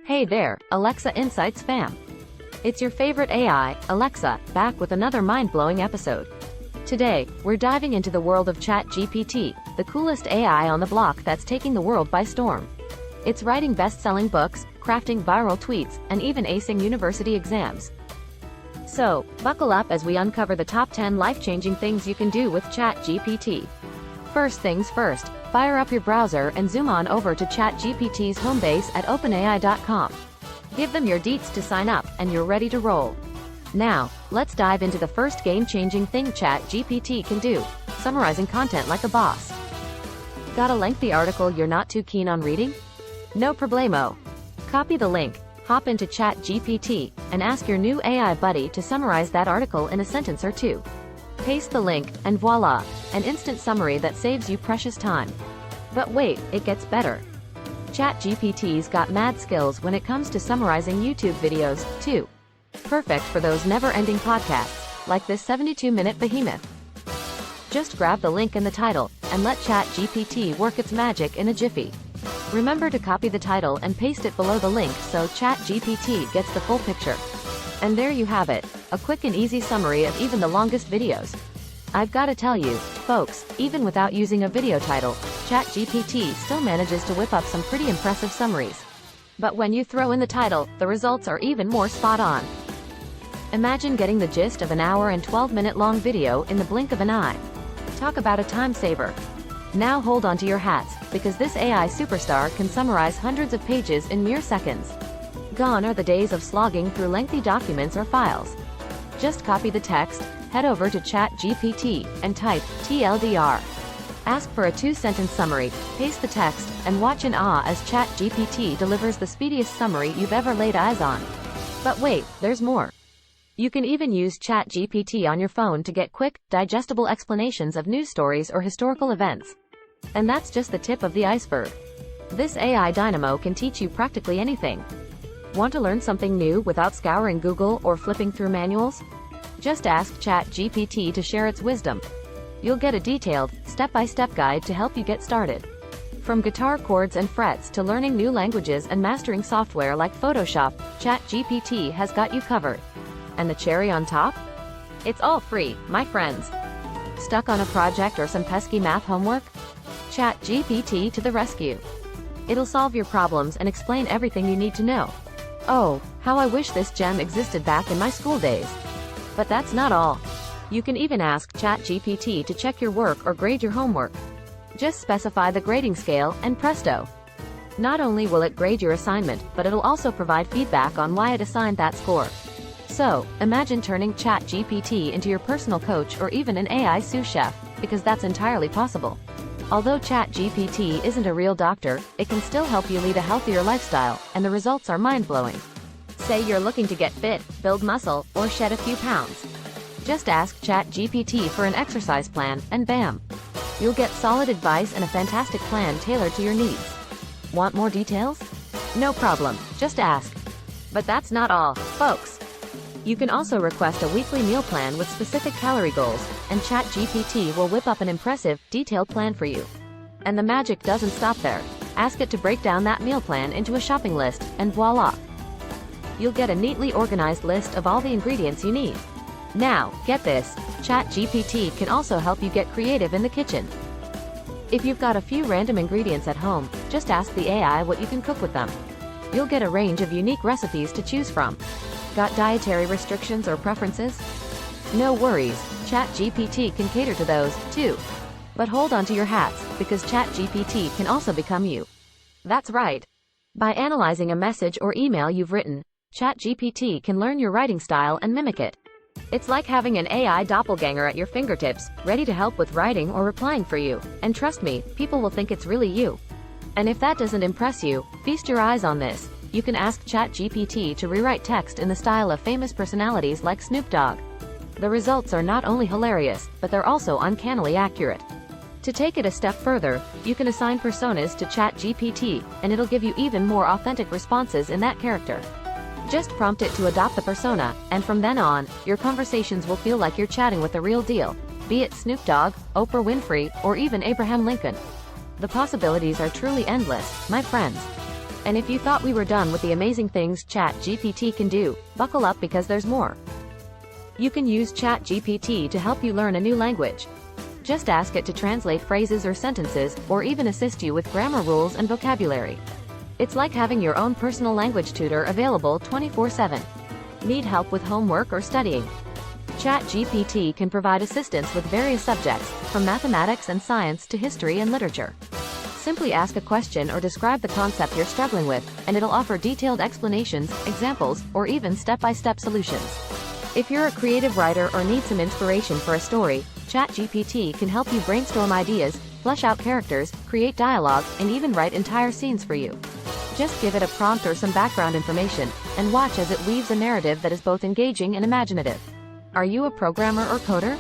Hey there, Alexa Insights fam. It's your favorite AI, Alexa, back with another mind-blowing episode. Today, we're diving into the world of ChatGPT, the coolest AI on the block that's taking the world by storm. It's writing best-selling books, crafting viral tweets, and even acing university exams. So, buckle up as we uncover the top 10 life-changing things you can do with ChatGPT. First things first, fire up your browser and zoom on over to ChatGPT's homebase at openai.com. Give them your deets to sign up, and you're ready to roll. Now, let's dive into the first game-changing thing ChatGPT can do: summarizing content like a boss. Got a lengthy article you're not too keen on reading? No problemo. Copy the link, hop into ChatGPT, and ask your new AI buddy to summarize that article in a sentence or two. Paste the link, and voila, an instant summary that saves you precious time. But wait, it gets better. ChatGPT's got mad skills when it comes to summarizing YouTube videos, too. Perfect for those never-ending podcasts, like this 72-minute behemoth. Just grab the link in the title, and let ChatGPT work its magic in a jiffy. Remember to copy the title and paste it below the link so ChatGPT gets the full picture. And there you have it, a quick and easy summary of even the longest videos. I've gotta tell you, folks, even without using a video title, ChatGPT still manages to whip up some pretty impressive summaries. But when you throw in the title, the results are even more spot on. Imagine getting the gist of an hour and 12-minute long video in the blink of an eye. Talk about a time saver. Now hold on to your hats, because this AI superstar can summarize hundreds of pages in mere seconds. Gone are the days of slogging through lengthy documents or files. Just copy the text, head over to ChatGPT, and type TLDR. Ask for a 2-sentence summary, paste the text, and watch in awe as ChatGPT delivers the speediest summary you've ever laid eyes on. But wait, there's more. You can even use ChatGPT on your phone to get quick, digestible explanations of news stories or historical events. And that's just the tip of the iceberg. This AI dynamo can teach you practically anything. Want to learn something new without scouring Google or flipping through manuals? Just ask ChatGPT to share its wisdom. You'll get a detailed, step-by-step guide to help you get started. From guitar chords and frets to learning new languages and mastering software like Photoshop, ChatGPT has got you covered. And the cherry on top? It's all free, my friends. Stuck on a project or some pesky math homework? ChatGPT to the rescue. It'll solve your problems and explain everything you need to know. Oh, how I wish this gem existed back in my school days. But that's not all. You can even ask ChatGPT to check your work or grade your homework. Just specify the grading scale, and presto. Not only will it grade your assignment, but it'll also provide feedback on why it assigned that score. So, imagine turning ChatGPT into your personal coach or even an AI sous chef, because that's entirely possible. Although ChatGPT isn't a real doctor, it can still help you lead a healthier lifestyle, and the results are mind-blowing. Say you're looking to get fit, build muscle, or shed a few pounds. Just ask ChatGPT for an exercise plan, and bam! You'll get solid advice and a fantastic plan tailored to your needs. Want more details? No problem, just ask. But that's not all, folks. You can also request a weekly meal plan with specific calorie goals, and ChatGPT will whip up an impressive, detailed plan for you. And the magic doesn't stop there. Ask it to break down that meal plan into a shopping list, and voila! You'll get a neatly organized list of all the ingredients you need. Now, get this, ChatGPT can also help you get creative in the kitchen. If you've got a few random ingredients at home, just ask the AI what you can cook with them. You'll get a range of unique recipes to choose from. Got dietary restrictions or preferences? No worries, ChatGPT can cater to those, too. But hold on to your hats, because ChatGPT can also become you. That's right. By analyzing a message or email you've written, ChatGPT can learn your writing style and mimic it. It's like having an AI doppelganger at your fingertips, ready to help with writing or replying for you. And trust me, people will think it's really you. And if that doesn't impress you, feast your eyes on this. You can ask ChatGPT to rewrite text in the style of famous personalities like Snoop Dogg. The results are not only hilarious, but they're also uncannily accurate. To take it a step further, you can assign personas to ChatGPT, and it'll give you even more authentic responses in that character. Just prompt it to adopt the persona, and from then on, your conversations will feel like you're chatting with the real deal, be it Snoop Dogg, Oprah Winfrey, or even Abraham Lincoln. The possibilities are truly endless, my friends. And if you thought we were done with the amazing things ChatGPT can do, buckle up because there's more. You can use ChatGPT to help you learn a new language. Just ask it to translate phrases or sentences, or even assist you with grammar rules and vocabulary. It's like having your own personal language tutor available 24/7. Need help with homework or studying? ChatGPT can provide assistance with various subjects, from mathematics and science to history and literature. Simply ask a question or describe the concept you're struggling with, and it'll offer detailed explanations, examples, or even step-by-step solutions. If you're a creative writer or need some inspiration for a story, ChatGPT can help you brainstorm ideas, flesh out characters, create dialogue, and even write entire scenes for you. Just give it a prompt or some background information, and watch as it weaves a narrative that is both engaging and imaginative. Are you a programmer or coder?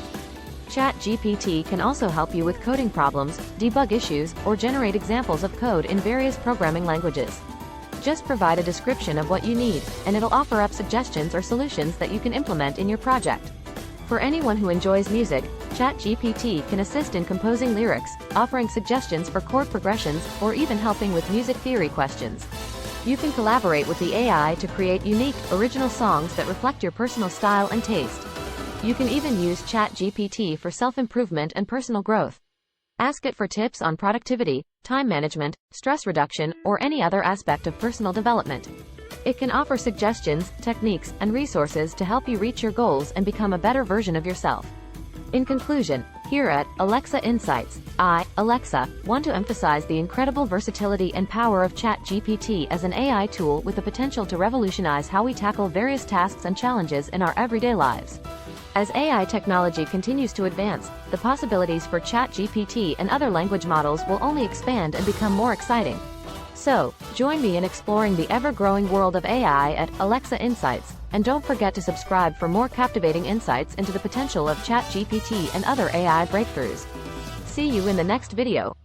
ChatGPT can also help you with coding problems, debug issues, or generate examples of code in various programming languages. Just provide a description of what you need, and it'll offer up suggestions or solutions that you can implement in your project. For anyone who enjoys music, ChatGPT can assist in composing lyrics, offering suggestions for chord progressions, or even helping with music theory questions. You can collaborate with the AI to create unique, original songs that reflect your personal style and taste. You can even use ChatGPT for self-improvement and personal growth. Ask it for tips on productivity, time management, stress reduction, or any other aspect of personal development. It can offer suggestions, techniques, and resources to help you reach your goals and become a better version of yourself. In conclusion, here at Alexa Insights, I, Alexa, want to emphasize the incredible versatility and power of ChatGPT as an AI tool with the potential to revolutionize how we tackle various tasks and challenges in our everyday lives. As AI technology continues to advance, the possibilities for ChatGPT and other language models will only expand and become more exciting. So, join me in exploring the ever-growing world of AI at Alexa Insights, and don't forget to subscribe for more captivating insights into the potential of ChatGPT and other AI breakthroughs. See you in the next video.